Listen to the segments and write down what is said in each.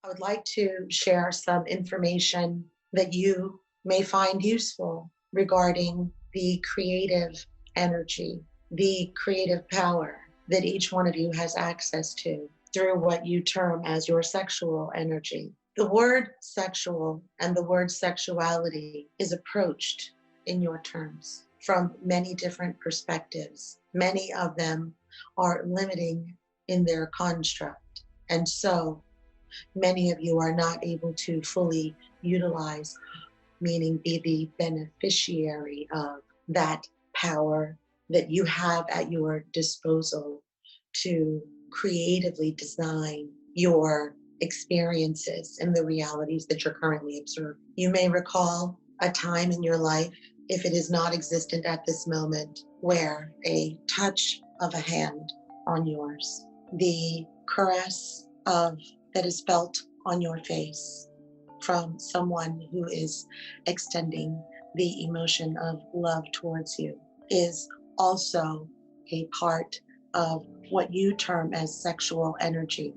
I would like to share some information that you may find useful regarding the creative energy, the creative power that each one of you has access to through what you term as your sexual energy. The word sexual and the word sexuality is approached in your terms from many different perspectives. Many of them are limiting in their construct. And so many of you are not able to fully utilize, meaning be the beneficiary of that power that you have at your disposal to creatively design your experiences and the realities that you're currently observing. You may recall a time in your life, if it is not existent at this moment, where a touch of a hand on yours, the caress of that is felt on your face from someone who is extending the emotion of love towards you is also a part of what you term as sexual energy.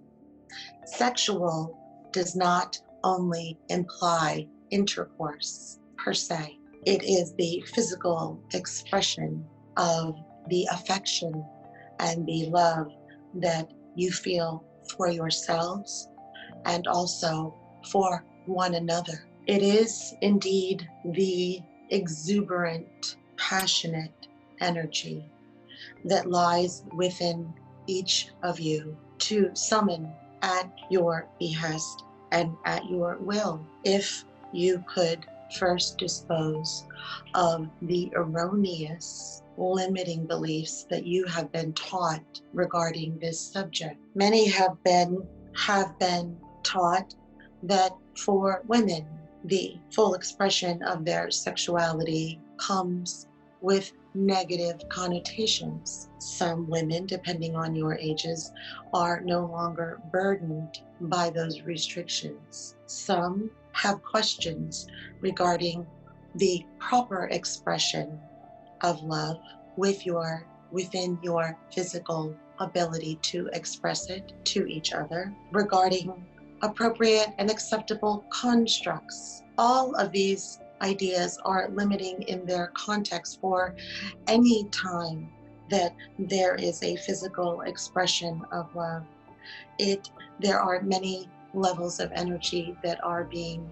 Sexual does not only imply intercourse per se. It is the physical expression of the affection and the love that you feel for yourselves and also for one another. It is indeed the exuberant, passionate energy that lies within each of you to summon at your behest and at your will. If you could first dispose of the erroneous limiting beliefs that you have been taught regarding this subject. Many have been taught that for women, the full expression of their sexuality comes with negative connotations. Some women, depending on your ages, are no longer burdened by those restrictions. Some have questions regarding the proper expression of love within your physical ability to express it to each other, regarding appropriate and acceptable constructs. All of these ideas are limiting in their context for any time that there is a physical expression of love. There are many levels of energy that are being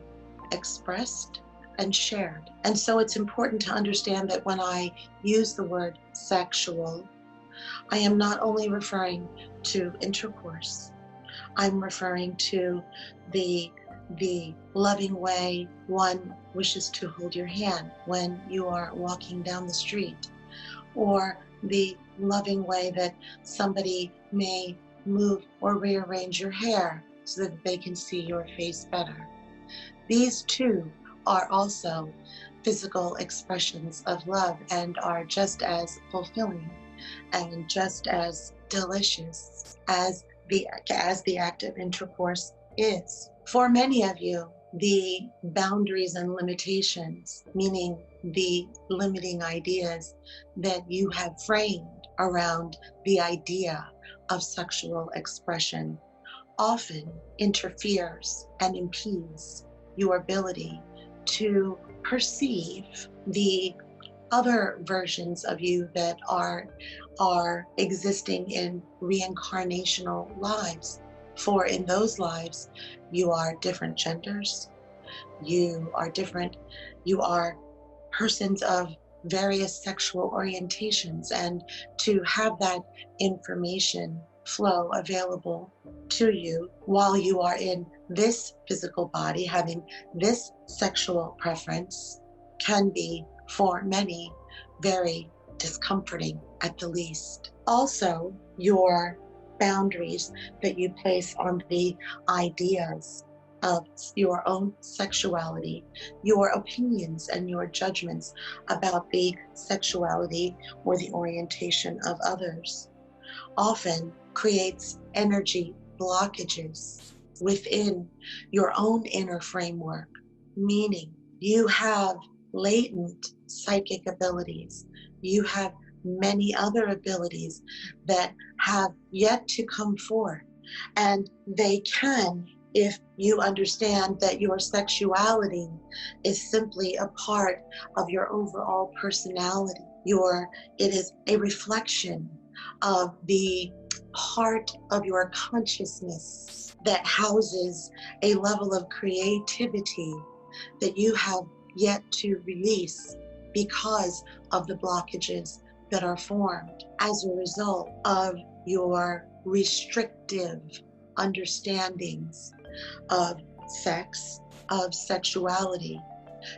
expressed and shared. And so it's important to understand that when I use the word sexual, I am not only referring to intercourse. I'm referring to the loving way one wishes to hold your hand when you are walking down the street, or the loving way that somebody may move or rearrange your hair so that they can see your face better. These two are also physical expressions of love and are just as fulfilling and just as delicious as the act of intercourse is. For many of you, the boundaries and limitations, meaning the limiting ideas that you have framed around the idea of sexual expression, often interferes and impedes your ability to perceive the other versions of you that are existing in reincarnational lives. For in those lives, you are different genders, you are persons of various sexual orientations, and to have that information flow available to you while you are in this physical body, having this sexual preference, can be for many very discomforting at the least. Also, your boundaries that you place on the ideas of your own sexuality, your opinions and your judgments about the sexuality or the orientation of others, often creates energy blockages within your own inner framework, meaning you have latent psychic abilities. You have many other abilities that have yet to come forth, and they can if you understand that your sexuality is simply a part of your overall personality, it is a reflection of the part of your consciousness that houses a level of creativity that you have yet to release because of the blockages that are formed as a result of your restrictive understandings of sex, of sexuality,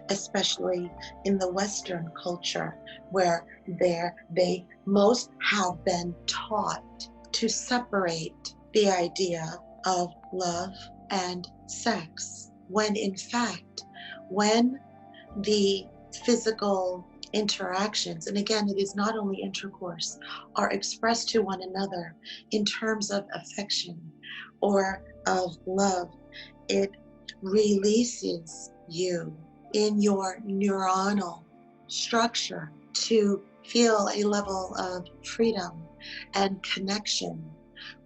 especially in the Western culture, where they most have been taught to separate the idea of love and sex, when in fact, when the physical interactions, and again, it is not only intercourse, are expressed to one another in terms of affection or of love, it releases you in your neuronal structure to feel a level of freedom and connection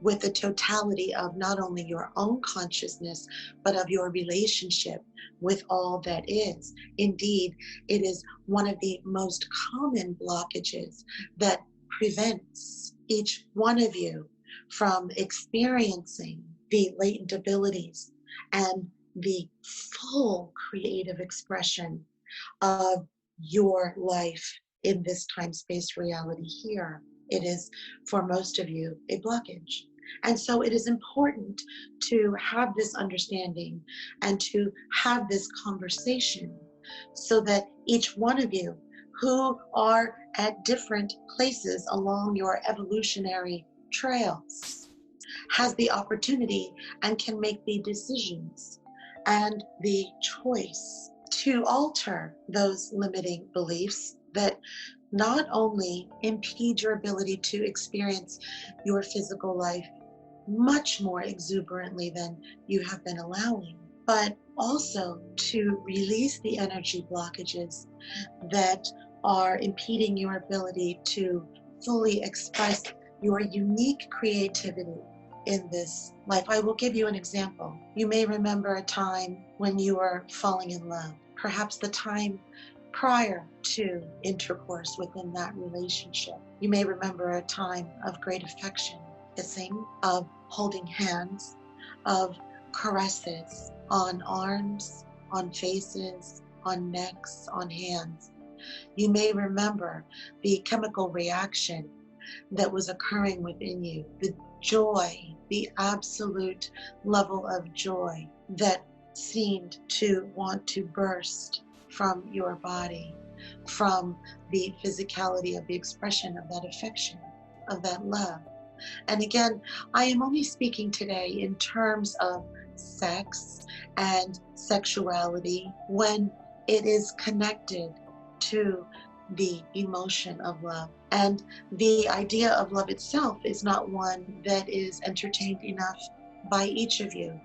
with the totality of not only your own consciousness, but of your relationship with all that is. Indeed, it is one of the most common blockages that prevents each one of you from experiencing the latent abilities and the full creative expression of your life in this time-space reality here. It is, for most of you, a blockage. And so it is important to have this understanding and to have this conversation so that each one of you who are at different places along your evolutionary trails has the opportunity and can make the decisions and the choice to alter those limiting beliefs that not only impede your ability to experience your physical life much more exuberantly than you have been allowing, but also to release the energy blockages that are impeding your ability to fully express your unique creativity in this life. I will give you an example. You may remember a time when you were falling in love, perhaps the time prior to intercourse within that relationship. You may remember a time of great affection, kissing, of holding hands, of caresses on arms, on faces, on necks, on hands. You may remember the chemical reaction that was occurring within you, the joy, the absolute level of joy that seemed to want to burst from your body, from the physicality of the expression of that affection, of that love. And again, I am only speaking today in terms of sex and sexuality when it is connected to the emotion of love. And the idea of love itself is not one that is entertained enough by each of you.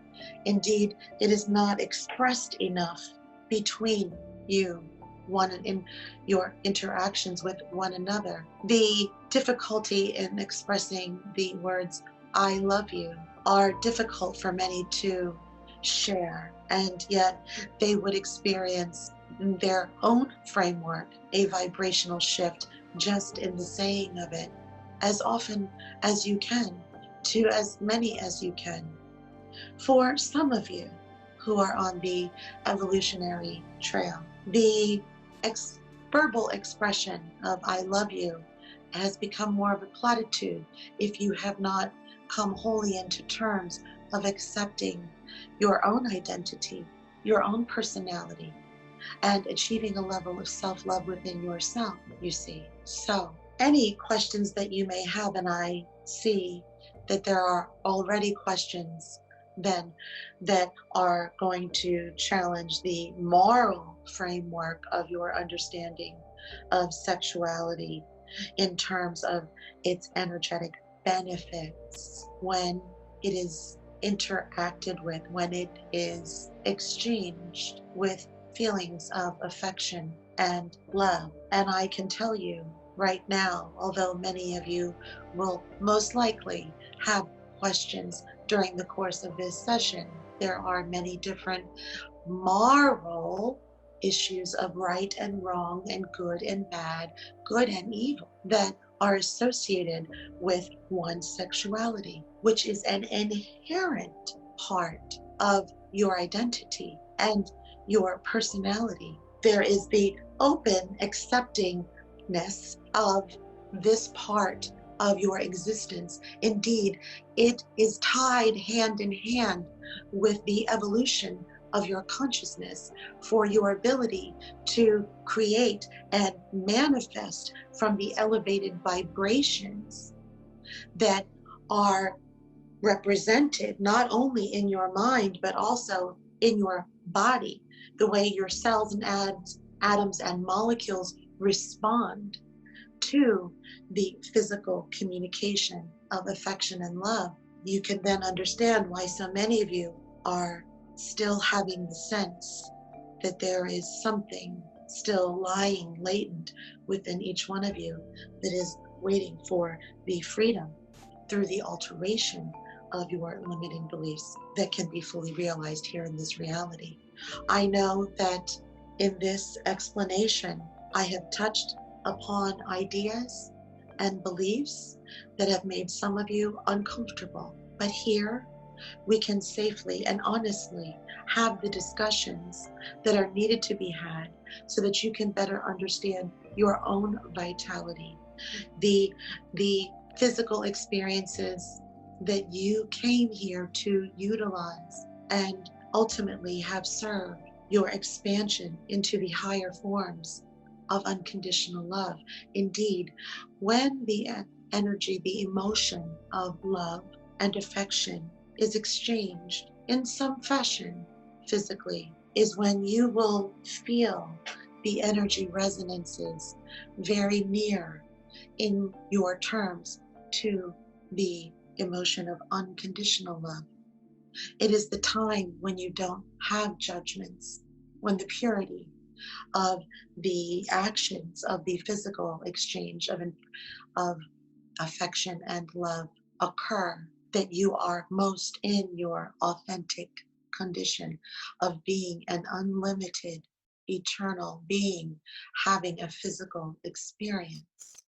Indeed, it is not expressed enough between you, one in your interactions with one another. The difficulty in expressing the words, I love you, are difficult for many to share, and yet they would experience in their own framework a vibrational shift just in the saying of it, as often as you can, to as many as you can. For some of you who are on the evolutionary trail, the verbal expression of I love you has become more of a platitude if you have not come wholly into terms of accepting your own identity, your own personality, and achieving a level of self-love within yourself, you see. So, any questions that you may have, and I see that there are already questions then that are going to challenge the moral framework of your understanding of sexuality in terms of its energetic benefits when it is interacted with, when it is exchanged with feelings of affection and love. And I can tell you right now, although many of you will most likely have questions during the course of this session, there are many different moral issues of right and wrong and good and bad, good and evil that are associated with one's sexuality, which is an inherent part of your identity and your personality. There is the open acceptingness of this part of your existence. Indeed, it is tied hand in hand with the evolution of your consciousness for your ability to create and manifest from the elevated vibrations that are represented not only in your mind but also in your body, the way your cells and atoms and molecules respond to the physical communication of affection and love. You can then understand why so many of you are still having the sense that there is something still lying latent within each one of you that is waiting for the freedom through the alteration of your limiting beliefs that can be fully realized here in this reality. I know that in this explanation, I have touched upon ideas and beliefs that have made some of you uncomfortable. But here, we can safely and honestly have the discussions that are needed to be had so that you can better understand your own vitality, the physical experiences that you came here to utilize and ultimately have served your expansion into the higher forms of unconditional love. Indeed, when the energy, the emotion of love and affection is exchanged in some fashion physically, is when you will feel the energy resonances very near in your terms to the emotion of unconditional love. It is the time when you don't have judgments, when the purity of the actions of the physical exchange of affection and love occur, that you are most in your authentic condition of being an unlimited, eternal being having a physical experience.